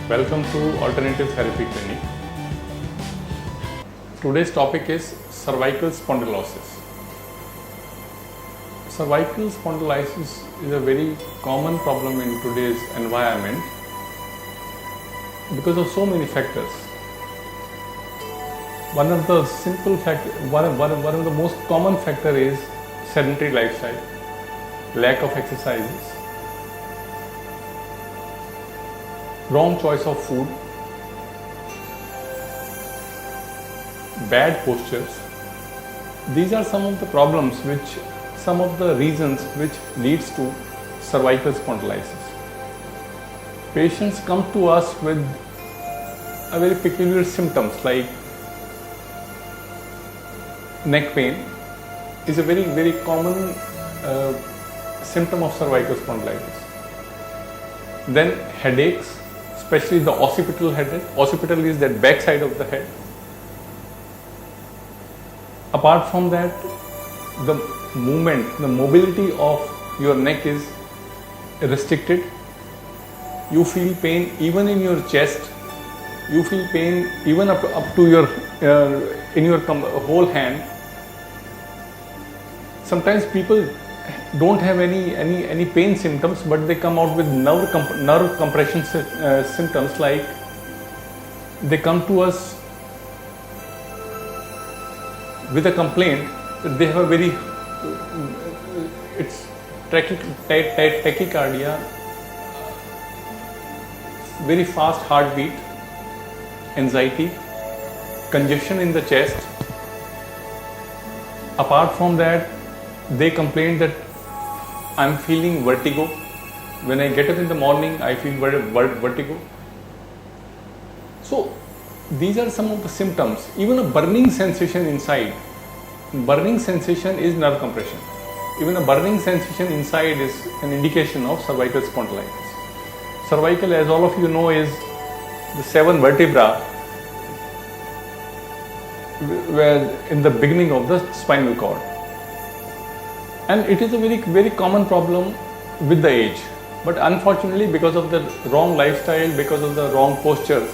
Welcome to Alternative Therapy Clinic. Today's topic is cervical spondylosis. Cervical spondylosis is a very common problem in today's environment because of so many factors. One of the most common factor is sedentary lifestyle, lack of exercises, wrong choice of food, bad postures. These are some of the problems some of the reasons which leads to cervical spondylosis. Patients come to us with a very peculiar symptoms like neck pain is a very common symptom of cervical spondylitis. Then headaches, especially the occipital headache. Occipital is that back side of the head. Apart from that, the mobility of your neck is restricted. You feel pain even in your chest. You feel pain even up to your in your whole hand. Sometimes people don't have any pain symptoms, but they come out with nerve compression symptoms, like they come to us with a complaint that they have a it's tachycardia, very fast heartbeat, anxiety, congestion in the chest. Apart from that, they complain that I'm feeling vertigo. When I get up in the morning, I feel vertigo. So these are some of the symptoms. Even a burning sensation inside. Burning sensation is nerve compression. Even a burning sensation inside is an indication of cervical spondylitis. Cervical, as all of you know, is the 7 vertebra where in the beginning of the spinal cord. And it is a very common problem with the age. But unfortunately, because of the wrong lifestyle, because of the wrong postures,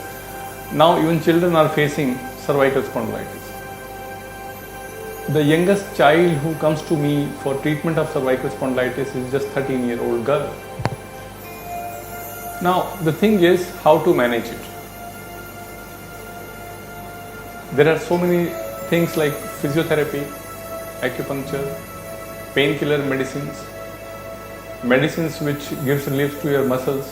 now even children are facing cervical spondylitis. The youngest child who comes to me for treatment of cervical spondylitis is just 13-year-old girl. Now the thing is how to manage it. There are so many things like physiotherapy, acupuncture, painkiller medicines which gives relief to your muscles.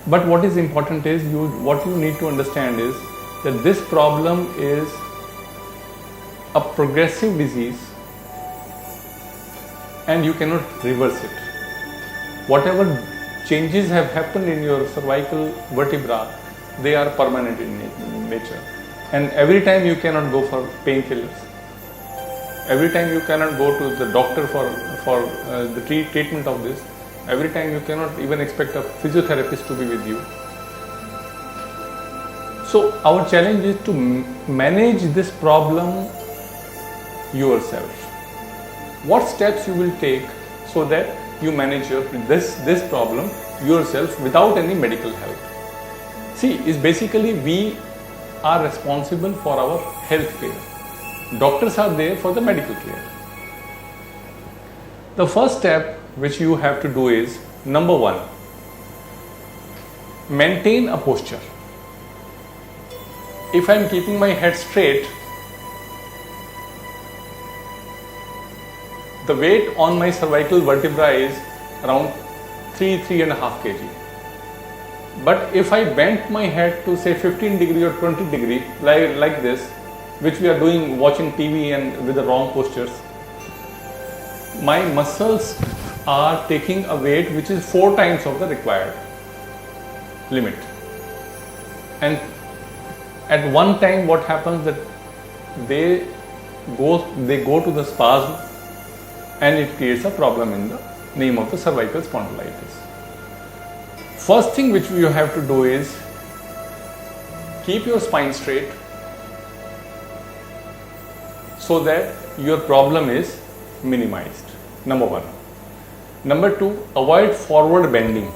But what is important is what you need to understand is that this problem is a progressive disease and you cannot reverse it. Whatever changes have happened in your cervical vertebra, they are permanent in nature. And every time you cannot go for painkillers. Every time you cannot go to the doctor for the treatment of this. Every time you cannot even expect a physiotherapist to be with you. So our challenge is to manage this problem yourself. What steps you will take so that you manage this problem yourself without any medical help? See, is basically we are responsible for our health care. Doctors are there for the medical care. The first step which you have to do is, number 1, maintain a posture. If I am keeping my head straight, the weight on my cervical vertebra is around 3.5 kg. But if I bend my head to say 15 degree or 20 degree like this, which we are doing watching TV and with the wrong postures, my muscles are taking a weight which is 4 times of the required limit. And at one time what happens that they go to the spasm and it creates a problem in the name of the cervical spondylitis. First thing which you have to do is keep your spine straight so that your problem is minimized. Number 1. Number 2, avoid forward bending.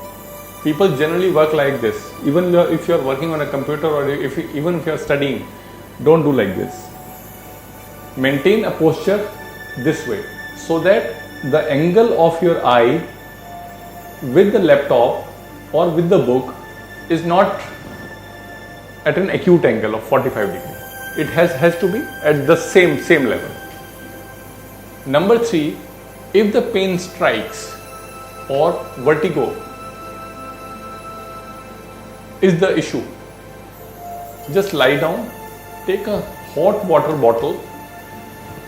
People generally work like this. Even if you are working on a computer or even if you are studying, don't do like this. Maintain a posture this way so that the angle of your eye with the laptop or with the book is not at an acute angle of 45 degrees. It has to be at the same level. Number 3, if the pain strikes or vertigo is the issue, just lie down, take a hot water bottle,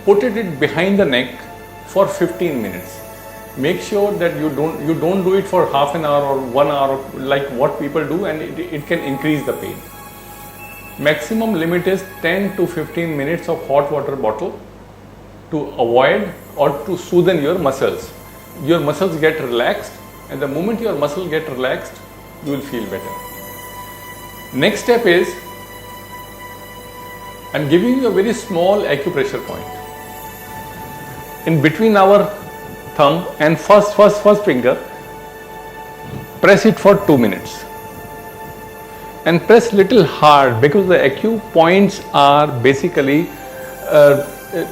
put it behind the neck for 15 minutes. Make sure that you don't do it for half an hour or 1 hour like what people do, and it can increase the pain. Maximum limit is 10 to 15 minutes of hot water bottle to avoid or to soothe your muscles. Your muscles get relaxed, and the moment your muscle get relaxed, you will feel better. Next step is, I am giving you a very small acupressure point. In between our thumb and first finger, press it for 2 minutes. And press little hard, because the acu points are basically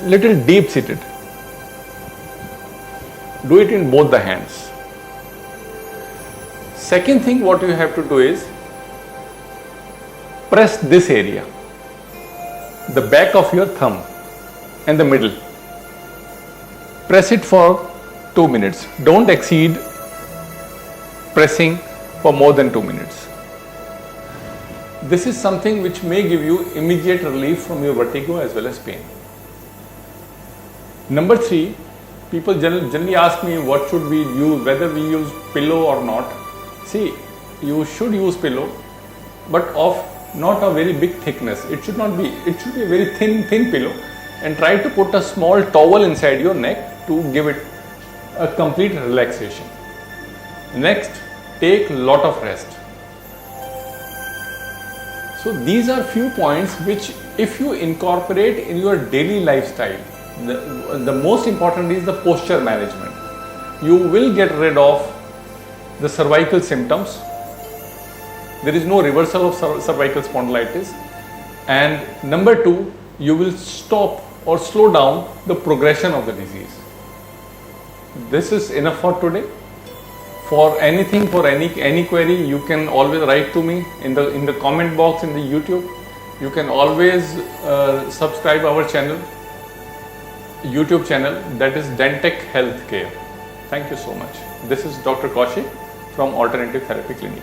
little deep seated. Do it in both the hands. Second thing what you have to do is press this area, the back of your thumb and the middle. Press it for 2 minutes. Don't exceed pressing for more than 2 minutes. This is something which may give you immediate relief from your vertigo as well as pain. Number 3, people generally ask me what should we use, whether we use pillow or not. See, you should use pillow, but of not a very big thickness. It should be a very thin pillow, and try to put a small towel inside your neck to give it a complete relaxation. Next, take lot of rest. So these are few points which, if you incorporate in your daily lifestyle, the most important is the posture management. You will get rid of the cervical symptoms. There is no reversal of cervical spondylitis. And number 2, you will stop or slow down the progression of the disease. This is enough for today. For anything, for any query, you can always write to me in the comment box in the YouTube. You can always subscribe our channel, YouTube channel, that is Dentec Healthcare. Thank you so much. This is Dr. Kaushik from Alternative Therapy Clinic.